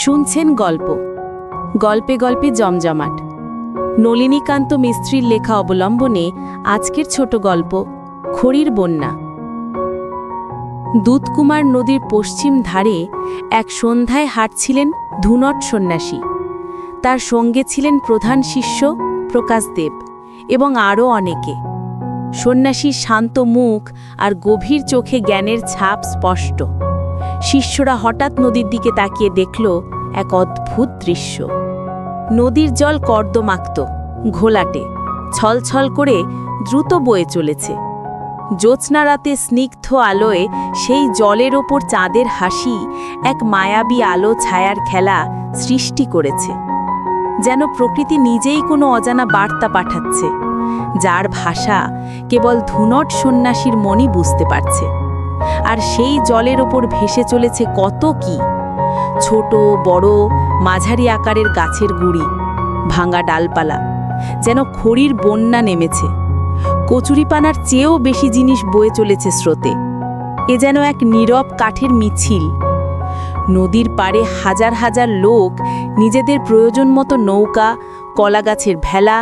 শুনছেন গল্প, গল্পে গল্পে জমজমাট। নলিনীকান্ত মিস্ত্রির লেখা অবলম্বনে আজকের ছোট গল্প খড়ির বন্যা। দুধকুমার নদীর পশ্চিম ধারে এক সন্ধ্যায় হাঁটছিলেন ধুনট সন্ন্যাসী। তার সঙ্গে ছিলেন প্রধান শিষ্য প্রকাশদেব এবং আরও অনেকে। সন্ন্যাসীর শান্ত মুখ আর গভীর চোখে জ্ঞানের ছাপ স্পষ্ট। শিষ্যরা হঠাৎ নদীর দিকে তাকিয়ে দেখল এক অদ্ভুত দৃশ্য। নদীর জল কর্দমাক্ত, ঘোলাটে, ছলছল করে দ্রুত বয়ে চলেছে। জ্যোৎস্না রাতে স্নিগ্ধ আলোয় সেই জলের ওপর চাঁদের হাসি এক মায়াবী আলো ছায়ার খেলা সৃষ্টি করেছে। যেন প্রকৃতি নিজেই কোনো অজানা বার্তা পাঠাচ্ছে, যার ভাষা কেবল ধুনট সন্ন্যাসীর মনই বুঝতে পারছে। আর সেই জলের ওপর ভেসে চলেছে কত কি, ছোট বড় মাঝারি আকারের গাছের গুঁড়ি, ভাঙা ডালপালা, যেন খড়ির বন্যা নেমেছে। কচুরিপানার চেয়েও বেশি জিনিস বয়ে চলেছে স্রোতে। এ যেন এক নীরব কাঠের মিছিল। নদীর পাড়ে হাজার হাজার লোক নিজেদের প্রয়োজন মতো নৌকা, কলাগাছের ভেলা,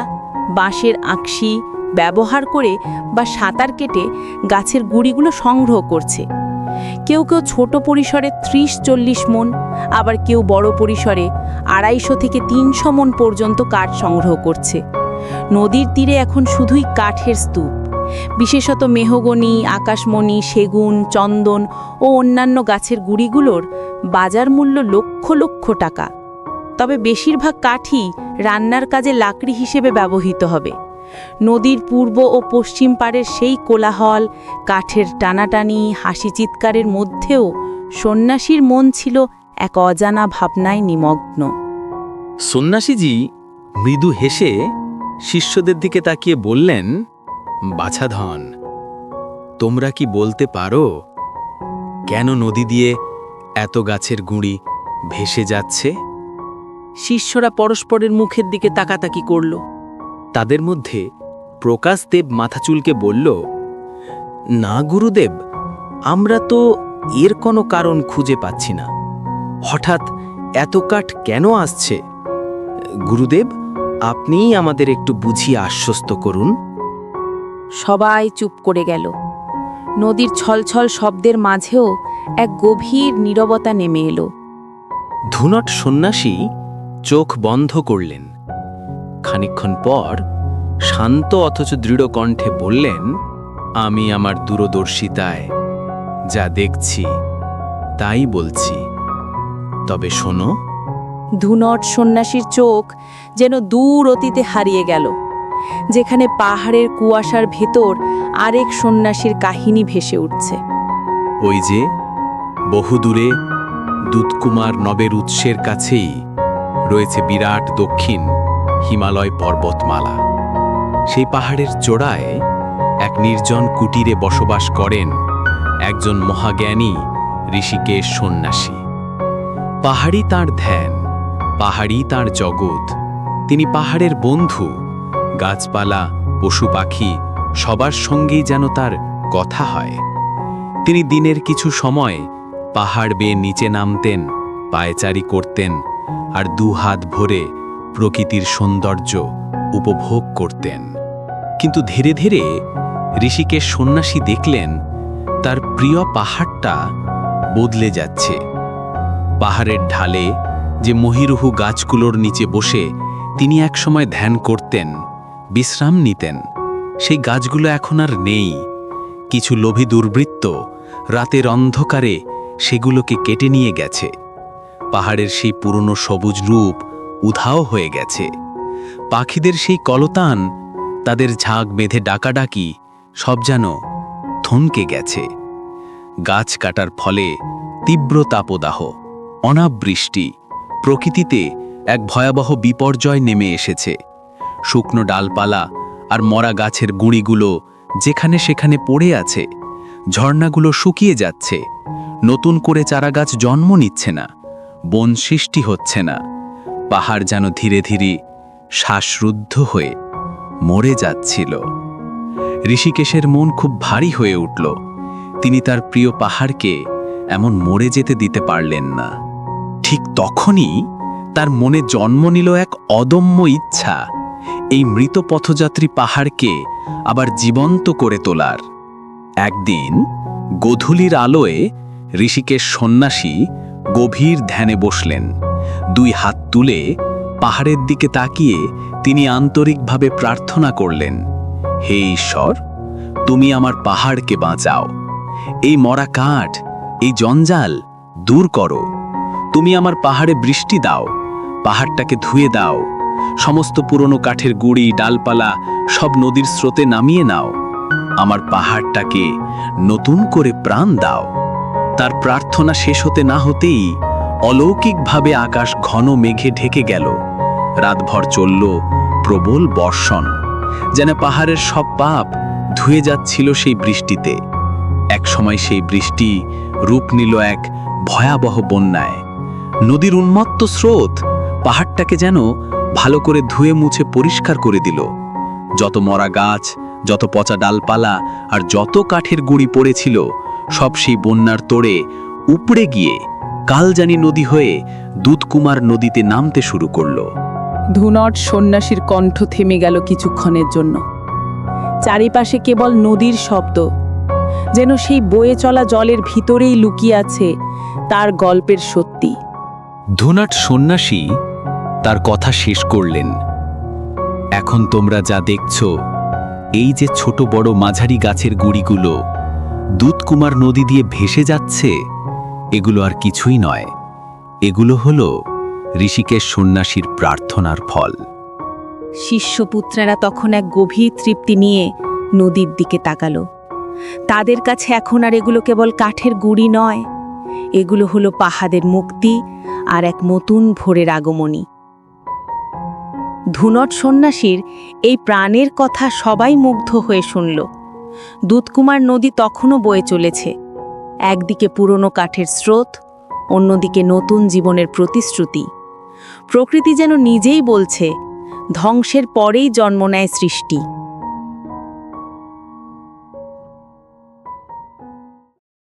বাঁশের আঁকশি ব্যবহার করে বা সাঁতার কেটে গাছের গুঁড়িগুলো সংগ্রহ করছে। কেউ কেউ ছোট পরিসরে ৩০-৪০ মণ, আবার কেউ বড় পরিসরে ২৫০ থেকে ৩০০ মণ পর্যন্ত কাঠ সংগ্রহ করছে। নদীর তীরে এখন শুধুই কাঠের স্তূপ, বিশেষত মেহগনি, আকাশমণি, সেগুন, চন্দন ও অন্যান্য গাছের গুঁড়িগুলোর বাজার মূল্য লক্ষ লক্ষ টাকা। তবে বেশিরভাগ কাঠই রান্নার কাজে লাকড়ি হিসেবে ব্যবহৃত হবে। নদীর পূর্ব ও পশ্চিম পাড়ের সেই কোলাহল, কাঠের টানাটানি, হাসি চিৎকারের মধ্যেও সন্ন্যাসীর মন ছিল এক অজানা ভাবনায় নিমগ্ন। সন্ন্যাসীজি মৃদু হেসে শিষ্যদের দিকে তাকিয়ে বললেন, বাছাধন, তোমরা কি বলতে পারো কেন নদী দিয়ে এত গাছের গুঁড়ি ভেসে যাচ্ছে? শিষ্যরা পরস্পরের মুখের দিকে তাকাতাকি করল। তাদের মধ্যে প্রকাশদেব মাথা চুলকে বলল, না গুরুদেব, আমরা তো এর কোনো কারণ খুঁজে পাচ্ছি না। হঠাৎ এত কাঠ কেন আসছে? গুরুদেব, আপনিই আমাদের একটু বুঝিয়ে আশ্বস্ত করুন। সবাই চুপ করে গেল। নদীর ছলছল শব্দের মাঝেও এক গভীর নীরবতা নেমে এলো। ধুনট সন্ন্যাসী চোখ বন্ধ করলেন। খানিকক্ষণ পর শান্ত অথচ দৃঢ় কণ্ঠে বললেন, আমি আমার দূরদর্শিতায় যা দেখছি তাই বলছি। তবে শোনো। ধুনট সন্ন্যাসীর চোখ যেন দূর অতীতে হারিয়ে গেল, যেখানে পাহাড়ের কুয়াশার ভেতর আরেক সন্ন্যাসীর কাহিনী ভেসে উঠছে। ওই যে বহুদূরে দুধকুমার নবের উৎসের কাছেই রয়েছে বিরাট দক্ষিণ হিমালয় পর্বতমালা। সেই পাহাড়ের চূড়ায় এক নির্জন কুটিরে বসবাস করেন একজন মহাজ্ঞানী ঋষিকেশ সন্ন্যাসী। পাহাড়ই তাঁর ধ্যান, পাহাড়ই তাঁর জগৎ। তিনি পাহাড়ের বন্ধু। গাছপালা, পশু পাখি সবার সঙ্গেই যেন তার কথা হয়। তিনি দিনের কিছু সময় পাহাড় বেয়ে নিচে নামতেন, পায়চারি করতেন আর দুহাত ভরে প্রকৃতির সৌন্দর্য উপভোগ করতেন। কিন্তু ধীরে ধীরে ঋষিকেশ সন্ন্যাসী দেখলেন তার প্রিয় পাহাড়টা বদলে যাচ্ছে। পাহাড়ের ঢালে যে মহিরুহু গাছগুলোর নিচে বসে তিনি একসময় ধ্যান করতেন, বিশ্রাম নিতেন, সেই গাছগুলো এখন আর নেই। কিছু লোভী দুর্বৃত্ত রাতের অন্ধকারে সেগুলোকে কেটে নিয়ে গেছে। পাহাড়ের সেই পুরনো সবুজ রূপ উধাও হয়ে গেছে। পাখিদের সেই কলতান, তাদের ঝাঁক বেঁধে ডাকাডাকি সব যেন থমকে গেছে। গাছ কাটার ফলে তীব্র তাপদাহ, অনাবৃষ্টি, প্রকৃতিতে এক ভয়াবহ বিপর্যয় নেমে এসেছে। শুকনো ডালপালা আর মরা গাছের গুঁড়িগুলো যেখানে সেখানে পড়ে আছে। ঝর্ণাগুলো শুকিয়ে যাচ্ছে, নতুন করে চারাগাছ জন্ম নিচ্ছে না, বন সৃষ্টি হচ্ছে না। পাহাড় যেন ধীরে ধীরে শ্বাসরুদ্ধ হয়ে মরে যাচ্ছিল। ঋষিকেশের মন খুব ভারী হয়ে উঠল। তিনি তার প্রিয় পাহাড়কে এমন মরে যেতে দিতে পারলেন না। ঠিক তখনই তার মনে জন্ম নিল এক অদম্য ইচ্ছা, এই মৃত পথযাত্রী পাহাড়কে আবার জীবন্ত করে তোলার। একদিন গোধূলির আলোয় ঋষিকেশ সন্ন্যাসী গভীর ধ্যানে বসলেন। দুই হাত তুলে পাহাড়ের দিকে তাকিয়ে তিনি আন্তরিকভাবে প্রার্থনা করলেন, হে ঈশ্বর, তুমি আমার পাহাড়কে বাঁচাও। এই মরা কাঠ, এই জঞ্জাল দূর করো। তুমি আমার পাহাড়ে বৃষ্টি দাও, পাহাড়টাকে ধুয়ে দাও। সমস্ত পুরনো কাঠের গুঁড়ি, ডালপালা সব নদীর স্রোতে নামিয়ে নাও। আমার পাহাড়টাকে নতুন করে প্রাণ দাও। তার প্রার্থনা শেষ হতে না হতেই অলৌকিকভাবে আকাশ ঘন মেঘে ঢেকে গেল। রাতভর চলল প্রবল বর্ষণ, যেন পাহাড়ের সব পাপ ধুয়ে যাচ্ছিল সেই বৃষ্টিতে। একসময় সেই বৃষ্টি রূপ নিল এক ভয়াবহ বন্যায়। নদীর উন্মত্ত স্রোত পাহাড়টাকে যেন ভালো করে ধুয়ে মুছে পরিষ্কার করে দিল। যত মরা গাছ, যত পচা ডালপালা আর যত কাঠের গুঁড়ি পড়েছিল সব সেই বন্যার তোড়ে উপড়ে গিয়ে কালজানি নদী হয়ে দুধকুমার নদীতে নামতে শুরু করল। ধুনট সন্ন্যাসীর কণ্ঠ থেমে গেল কিছুক্ষণের জন্য। চারিপাশে কেবল নদীর শব্দ, যেন সেই বয়ে চলা জলের ভিতরেই লুকিয়ে আছে তার গল্পের সত্যি। ধুনট সন্ন্যাসী তার কথা শেষ করলেন, এখন তোমরা যা দেখছ, এই যে ছোট বড় মাঝারি গাছের গুঁড়িগুলো দুধকুমার নদী দিয়ে ভেসে যাচ্ছে, এগুলো আর কিছুই নয়। এগুলো হলো ঋষিকেশ সন্ন্যাসীর প্রার্থনার ফল। শিষ্যপুত্রেরা তখন এক গভীর তৃপ্তি নিয়ে নদীর দিকে তাকালো। তাদের কাছে এখন আর এগুলো কেবল কাঠের গুঁড়ি নয়, এগুলো হলো পাহাড়ের মুক্তি আর এক নতুন ভোরের আগমনী। ধুনট সন্ন্যাসীর এই প্রাণের কথা সবাই মুগ্ধ হয়ে শুনল। দুধকুমার নদী তখনও বয়ে চলেছে, একদিকে পুরনো কাঠের স্রোত, অন্যদিকে নতুন জীবনের প্রতিশ্রুতি। প্রকৃতি যেন নিজেই বলছে, ধ্বংসের পরেই জন্ম নেয় সৃষ্টি।